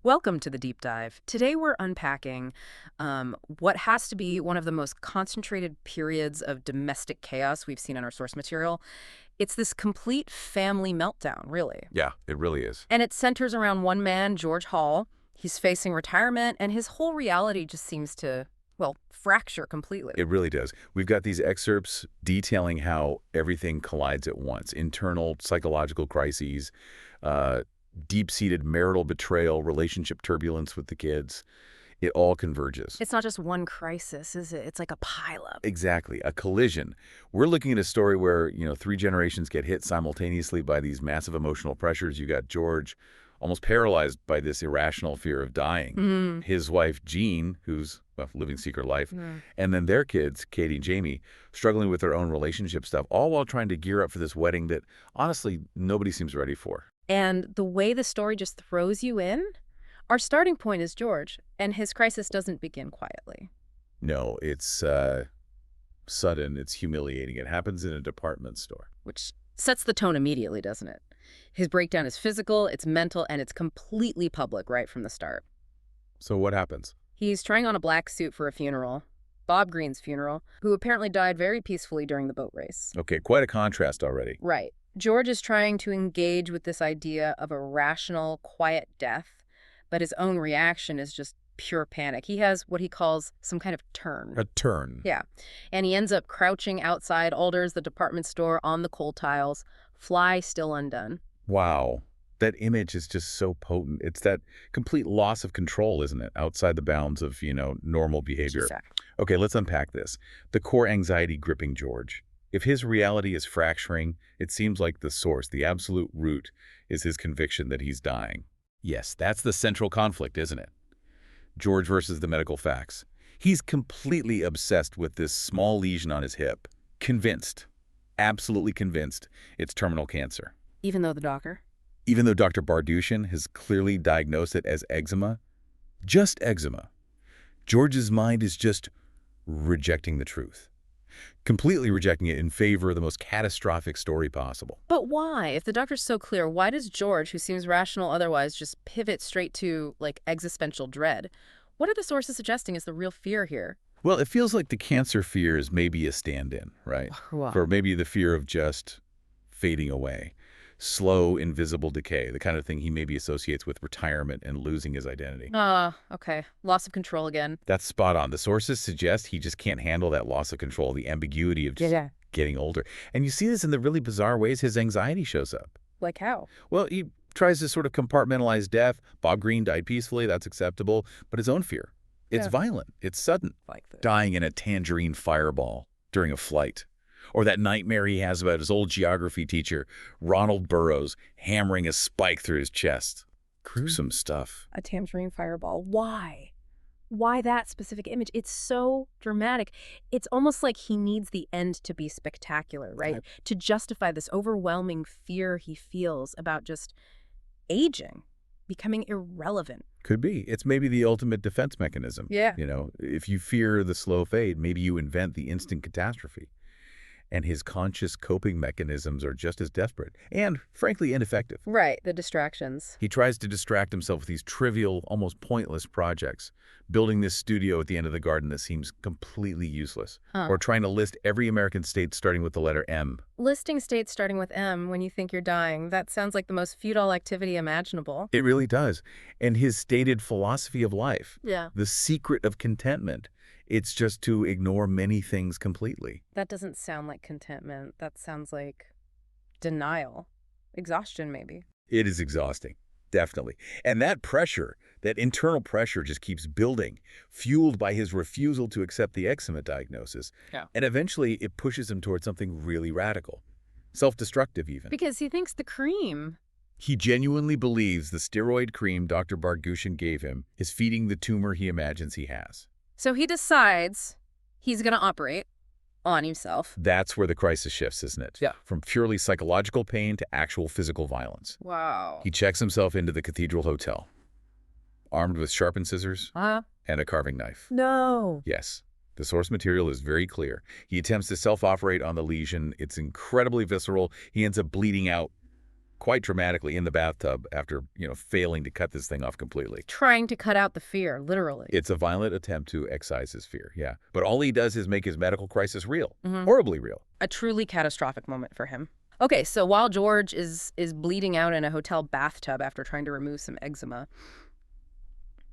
Welcome to the deep dive. Today we're unpacking what has to be one of the most concentrated periods of domestic chaos we've seen in our source material. It's this complete family meltdown, really. Yeah, it really is. And it centers around one man, George Hall. He's facing retirement, and his whole reality just seems to, well, fracture completely. It really does. We've got these excerpts detailing how everything collides at once. Internal psychological crises, deep-seated marital betrayal, relationship turbulence with the kids. It all converges. It's not just one crisis, is it? It's like a pileup. Exactly, a collision. We're looking at a story where, three generations get hit simultaneously by these massive emotional pressures. You got George almost paralyzed by this irrational fear of dying. His wife, Jean, who's living secret life, and then their kids, Katie and Jamie, struggling with their own relationship stuff, all while trying to gear up for this wedding that, honestly, nobody seems ready for. And the way the story just throws you in, our starting point is George, and his crisis doesn't begin quietly. No, it's sudden, it's humiliating. It happens in a department store. Which sets the tone immediately, doesn't it? His breakdown is physical, it's mental, and it's completely public right from the start. So what happens? He's trying on a black suit for a funeral, Bob Greene's funeral, who apparently died very peacefully during the boat race. Okay, quite a contrast already. Right. George is trying to engage with this idea of a rational, quiet death, but his own reaction is just pure panic. He has what he calls some kind of turn. A turn. Yeah. And he ends up crouching outside Alder's, the department store, on the coal tiles, fly still undone. Wow. That image is just so potent. It's that complete loss of control, isn't it? Outside the bounds of, normal behavior. Exactly. Okay, let's unpack this. The core anxiety gripping George. If his reality is fracturing, it seems like the source, the absolute root, is his conviction that he's dying. Yes, that's the central conflict, isn't it? George versus the medical facts. He's completely obsessed with this small lesion on his hip. Convinced, absolutely convinced, it's terminal cancer. Even though Dr. Bardushin has clearly diagnosed it as eczema, just eczema, George's mind is just rejecting the truth. Completely rejecting it in favor of the most catastrophic story possible. But why? If the doctor's so clear, why does George, who seems rational otherwise, just pivot straight to, existential dread? What are the sources suggesting is the real fear here? Well, it feels like the cancer fear is maybe a stand-in, right? Wow. For maybe the fear of just fading away. Slow, invisible decay, the kind of thing he maybe associates with retirement and losing his identity. Okay. Loss of control again. That's spot on. The sources suggest he just can't handle that loss of control, the ambiguity of just getting older. And you see this in the really bizarre ways his anxiety shows up. Like how? Well, he tries to sort of compartmentalize death. Bob Greene died peacefully, that's acceptable. But his own fear, it's violent, it's sudden. Like this. Dying in a tangerine fireball during a flight. Or that nightmare he has about his old geography teacher, Ronald Burroughs, hammering a spike through his chest. Gruesome stuff. A tangerine fireball. Why? Why that specific image? It's so dramatic. It's almost like he needs the end to be spectacular, right? To justify this overwhelming fear he feels about just aging, becoming irrelevant. Could be. It's maybe the ultimate defense mechanism. Yeah. If you fear the slow fade, maybe you invent the instant catastrophe. And his conscious coping mechanisms are just as desperate and, frankly, ineffective. Right, the distractions. He tries to distract himself with these trivial, almost pointless projects, building this studio at the end of the garden that seems completely useless, or trying to list every American state starting with the letter M. Listing states starting with M when you think you're dying, that sounds like the most futile activity imaginable. It really does. And his stated philosophy of life, Yeah. the secret of contentment, it's just to ignore many things completely. That doesn't sound like contentment. That sounds like denial. Exhaustion, maybe. It is exhausting, definitely. And that pressure, that internal pressure just keeps building, fueled by his refusal to accept the eczema diagnosis. Yeah. And eventually it pushes him towards something really radical, self-destructive even. Because he thinks the cream. He genuinely believes the steroid cream Dr. Bardushin gave him is feeding the tumor he imagines he has. So he decides he's going to operate on himself. That's where the crisis shifts, isn't it? Yeah. From purely psychological pain to actual physical violence. Wow. He checks himself into the Cathedral Hotel, armed with sharpened scissors and a carving knife. No. Yes. The source material is very clear. He attempts to self-operate on the lesion. It's incredibly visceral. He ends up bleeding out quite dramatically in the bathtub after, failing to cut this thing off completely. Trying to cut out the fear, literally. It's a violent attempt to excise his fear, yeah. But all he does is make his medical crisis real, Mm-hmm. horribly real. A truly catastrophic moment for him. Okay, so while George is bleeding out in a hotel bathtub after trying to remove some eczema,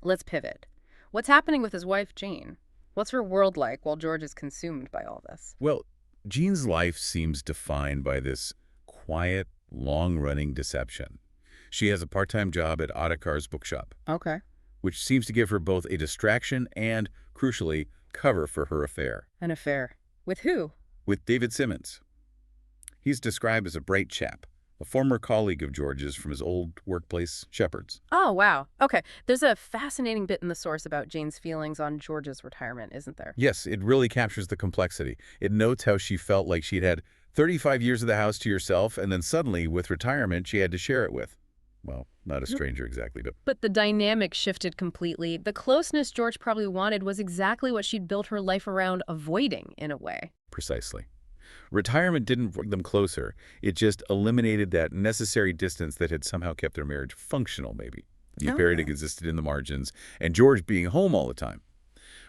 let's pivot. What's happening with his wife, Jane? What's her world like while George is consumed by all this? Well, Jean's life seems defined by this quiet, long-running deception. She has a part-time job at Oddikar's bookshop, Okay. which seems to give her both a distraction and, crucially, cover for her affair. An affair. With who? With David Simmons. He's described as a bright chap, a former colleague of George's from his old workplace, Shepherd's. Oh, wow. Okay. There's a fascinating bit in the source about Jane's feelings on George's retirement, isn't there? Yes, it really captures the complexity. It notes how she felt like she'd had 35 years of the house to herself, and then suddenly, with retirement, she had to share it with. Well, not a stranger exactly, but... But the dynamic shifted completely. The closeness George probably wanted was exactly what she'd built her life around avoiding, in a way. Precisely. Retirement didn't bring them closer. It just eliminated that necessary distance that had somehow kept their marriage functional, maybe. The affair had existed in the margins, and George being home all the time.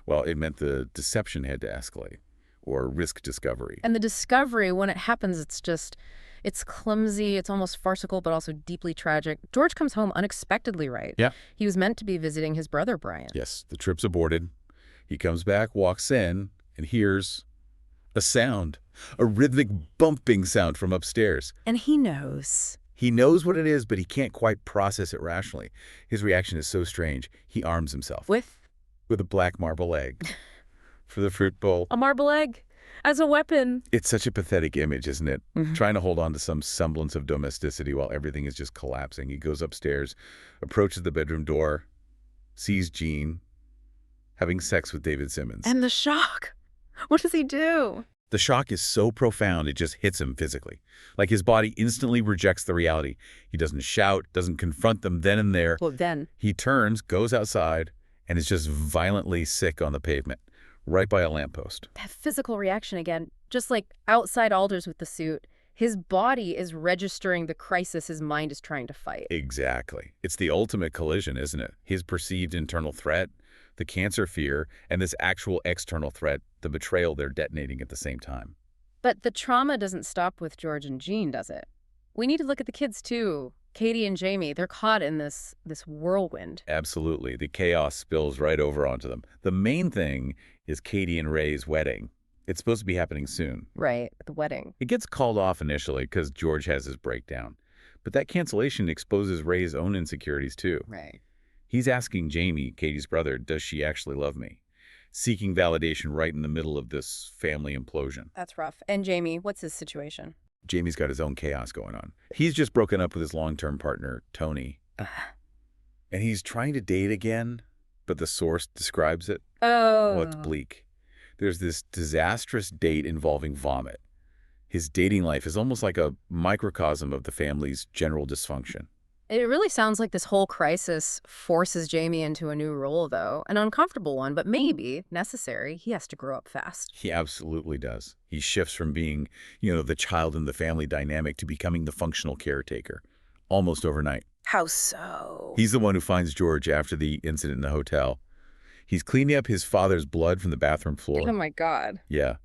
Well, it meant the deception had to escalate, or risk discovery. And the discovery, when it happens, it's clumsy, it's almost farcical, but also deeply tragic. George comes home unexpectedly, right? Yeah. He was meant to be visiting his brother, Brian. Yes, the trip's aborted. He comes back, walks in, and hears a sound, a rhythmic bumping sound from upstairs. And he knows. He knows what it is, but he can't quite process it rationally. His reaction is so strange. He arms himself With a black marble egg for the fruit bowl. a marble egg as a weapon. It's such a pathetic image, isn't it? Mhm. Trying to hold on to some semblance of domesticity while everything is just collapsing. He goes upstairs, approaches the bedroom door, sees Jean having sex with David Simmons. And the shock. What does he do? The shock is so profound, it just hits him physically. Like his body instantly rejects the reality. He doesn't shout, doesn't confront them then and there. Well, then. He turns, goes outside, and is just violently sick on the pavement, right by a lamppost. That physical reaction again, just like outside Alders with the suit, his body is registering the crisis his mind is trying to fight. Exactly. It's the ultimate collision, isn't it? His perceived internal threat, the cancer fear, and this actual external threat, the betrayal they're detonating at the same time. But the trauma doesn't stop with George and Jean, does it? We need to look at the kids, too. Katie and Jamie, they're caught in this whirlwind. Absolutely. The chaos spills right over onto them. The main thing is Katie and Ray's wedding. It's supposed to be happening soon. Right, the wedding. It gets called off initially because George has his breakdown. But that cancellation exposes Ray's own insecurities, too. Right. He's asking Jamie, Katie's brother, does she actually love me? Seeking validation right in the middle of this family implosion. That's rough. And Jamie, what's his situation? Jamie's got his own chaos going on. He's just broken up with his long-term partner, Tony. And he's trying to date again, but the source describes it. Oh. Well, it's bleak. There's this disastrous date involving vomit. His dating life is almost like a microcosm of the family's general dysfunction. It really sounds like this whole crisis forces Jamie into a new role, though. An uncomfortable one, but maybe necessary. He has to grow up fast. He absolutely does. He shifts from being, the child in the family dynamic to becoming the functional caretaker, almost overnight. How so? He's the one who finds George after the incident in the hotel. He's cleaning up his father's blood from the bathroom floor. Oh, my God. Yeah.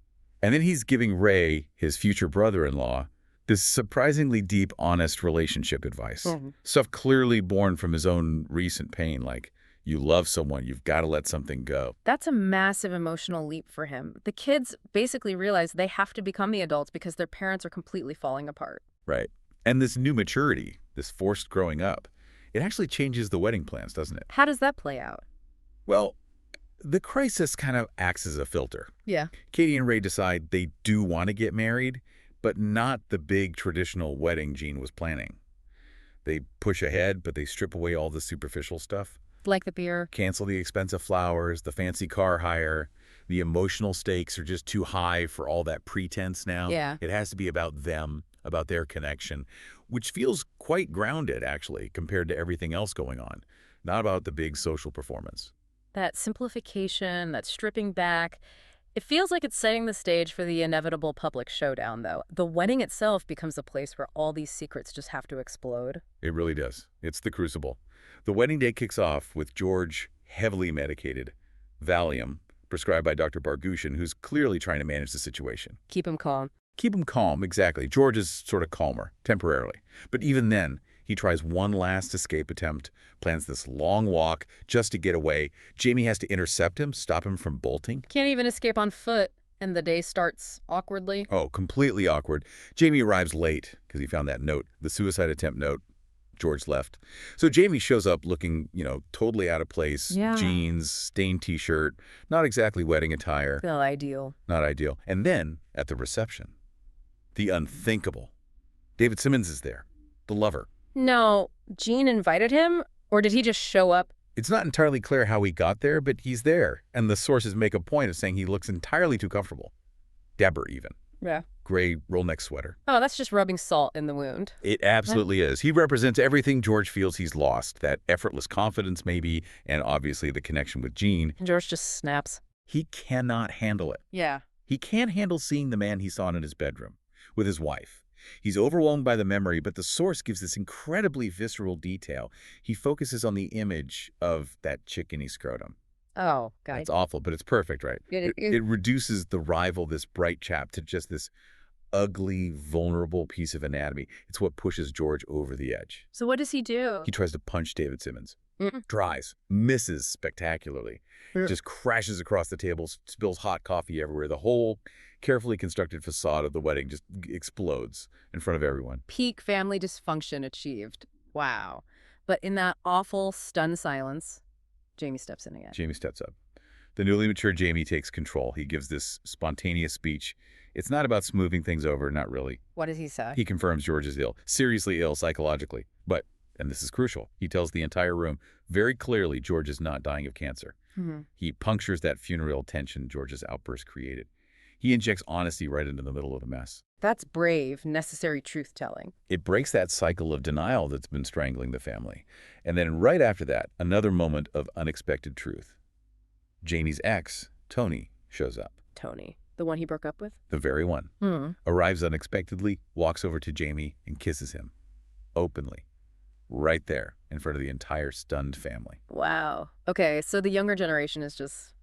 And then he's giving Ray, his future brother-in-law, this surprisingly deep, honest relationship advice. Mm-hmm. Stuff clearly born from his own recent pain, like, you love someone, you've got to let something go. That's a massive emotional leap for him. The kids basically realize they have to become the adults because their parents are completely falling apart. Right. And this new maturity, this forced growing up, it actually changes the wedding plans, doesn't it? How does that play out? Well, the crisis kind of acts as a filter. Yeah. Katie and Ray decide they do want to get married, but not the big traditional wedding Jean was planning. They push ahead, but they strip away all the superficial stuff. Like the beer. Cancel the expensive flowers, the fancy car hire. The emotional stakes are just too high for all that pretense now. Yeah. It has to be about them, about their connection, which feels quite grounded, actually, compared to everything else going on. Not about the big social performance. That simplification, that stripping back, It feels like it's setting the stage for the inevitable public showdown, though. The wedding itself becomes a place where all these secrets just have to explode. It really does. It's the crucible. The wedding day kicks off with George heavily medicated, Valium, prescribed by Dr. Bargushin, who's clearly trying to manage the situation. Keep him calm. Keep him calm, exactly. George is sort of calmer, temporarily. But even then, he tries one last escape attempt, plans this long walk just to get away. Jamie has to intercept him, stop him from bolting. Can't even escape on foot, and the day starts awkwardly. Oh, completely awkward. Jamie arrives late because he found that note, the suicide attempt note. George left. So Jamie shows up looking, totally out of place. Yeah. Jeans, stained T-shirt, not exactly wedding attire. Not ideal. Not ideal. And then, at the reception, the unthinkable. David Simmons is there, the lover. No, Jean invited him, or did he just show up? It's not entirely clear how he got there, but he's there. And the sources make a point of saying he looks entirely too comfortable. Dapper, even. Yeah. Gray roll-neck sweater. Oh, that's just rubbing salt in the wound. It absolutely is. He represents everything George feels he's lost. That effortless confidence, maybe, and obviously the connection with Jean. George just snaps. He cannot handle it. Yeah. He can't handle seeing the man he saw in his bedroom with his wife. He's overwhelmed by the memory, but the source gives this incredibly visceral detail. He focuses on the image of that chick in his scrotum. Oh, God. That's awful, but it's perfect, right? It reduces the rival, this bright chap, to just this ugly, vulnerable piece of anatomy. It's what pushes George over the edge. So what does he do? He tries to punch David Simmons. Mm. Tries. Misses spectacularly. Mm. Just crashes across the table, spills hot coffee everywhere. The whole carefully constructed facade of the wedding just explodes in front of everyone. Peak family dysfunction achieved. Wow. But in that awful, stunned silence, Jamie steps in again. Jamie steps up. The newly mature Jamie takes control. He gives this spontaneous speech. It's not about smoothing things over, not really. What does he say? He confirms George is ill, seriously ill psychologically. But, and this is crucial, he tells the entire room very clearly George is not dying of cancer. Mm-hmm. He punctures that funereal tension George's outburst created. He injects honesty right into the middle of the mess. That's brave, necessary truth-telling. It breaks that cycle of denial that's been strangling the family. And then right after that, another moment of unexpected truth. Jamie's ex, Tony, shows up. Tony, the one he broke up with? The very one. Arrives unexpectedly, walks over to Jamie, and kisses him. Openly. Right there, in front of the entire stunned family. Wow. Okay, so the younger generation is just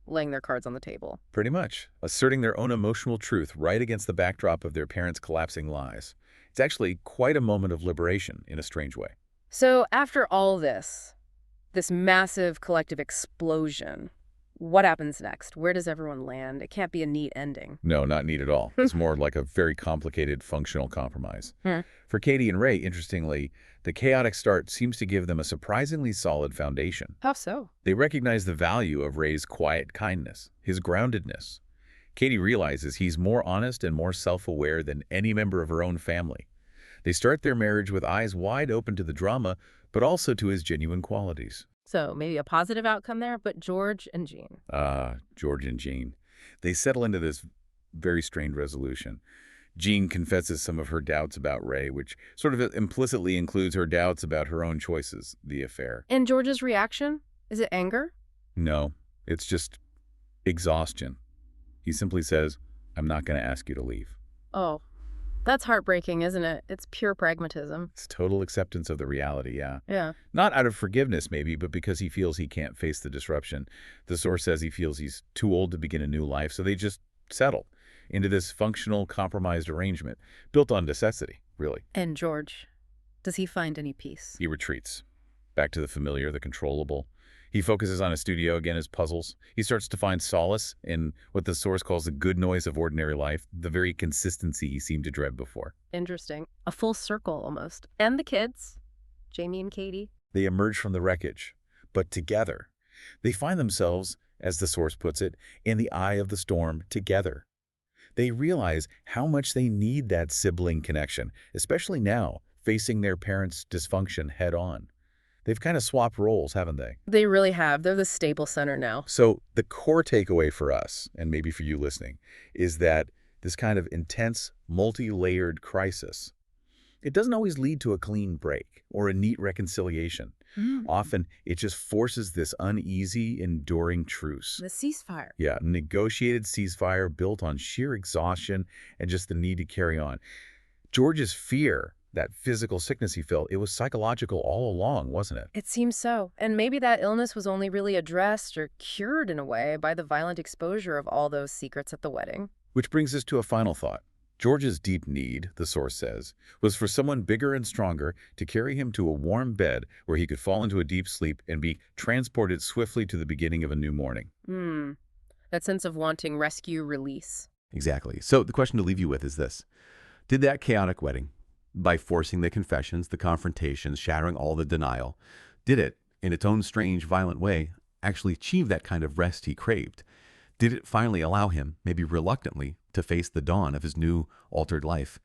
laying their cards on the table. Pretty much. Asserting their own emotional truth right against the backdrop of their parents' collapsing lies. It's actually quite a moment of liberation in a strange way. So after all this massive collective explosion, what happens next? Where does everyone land? It can't be a neat ending. No, not neat at all. It's more like a very complicated functional compromise. For Katie and Ray, interestingly, the chaotic start seems to give them a surprisingly solid foundation. How so? They recognize the value of Ray's quiet kindness, his groundedness. Katie realizes he's more honest and more self-aware than any member of her own family. They start their marriage with eyes wide open to the drama, but also to his genuine qualities. So maybe a positive outcome there, but George and Jean. George and Jean. They settle into this very strained resolution. Jean confesses some of her doubts about Ray, which sort of implicitly includes her doubts about her own choices, the affair. And George's reaction? Is it anger? No, it's just exhaustion. He simply says, "I'm not going to ask you to leave." Oh, that's heartbreaking, isn't it? It's pure pragmatism. It's total acceptance of the reality, yeah. Yeah. Not out of forgiveness, maybe, but because he feels he can't face the disruption. The source says he feels he's too old to begin a new life, so they just settle into this functional, compromised arrangement, built on necessity, really. And George, does he find any peace? He retreats, back to the familiar, the controllable. He focuses on his studio again, his puzzles. He starts to find solace in what the source calls the good noise of ordinary life, the very consistency he seemed to dread before. Interesting. A full circle, almost. And the kids, Jamie and Katie. They emerge from the wreckage, but together. They find themselves, as the source puts it, in the eye of the storm together. They realize how much they need that sibling connection, especially now, facing their parents' dysfunction head-on. They've kind of swapped roles, haven't they? They really have. They're the stable center now. So the core takeaway for us, and maybe for you listening, is that this kind of intense, multi-layered crisis, it doesn't always lead to a clean break or a neat reconciliation. Hmm. Often, it just forces this uneasy, enduring truce. The ceasefire. Yeah, negotiated ceasefire built on sheer exhaustion and just the need to carry on. George's fear, that physical sickness he felt, it was psychological all along, wasn't it? It seems so. And maybe that illness was only really addressed or cured in a way by the violent exposure of all those secrets at the wedding. Which brings us to a final thought. George's deep need, the source says, was for someone bigger and stronger to carry him to a warm bed where he could fall into a deep sleep and be transported swiftly to the beginning of a new morning. Hmm. That sense of wanting rescue, release. Exactly. So the question to leave you with is this. Did that chaotic wedding, by forcing the confessions, the confrontations, shattering all the denial, did it, in its own strange, violent way, actually achieve that kind of rest he craved? Did it finally allow him, maybe reluctantly, to face the dawn of his new, altered life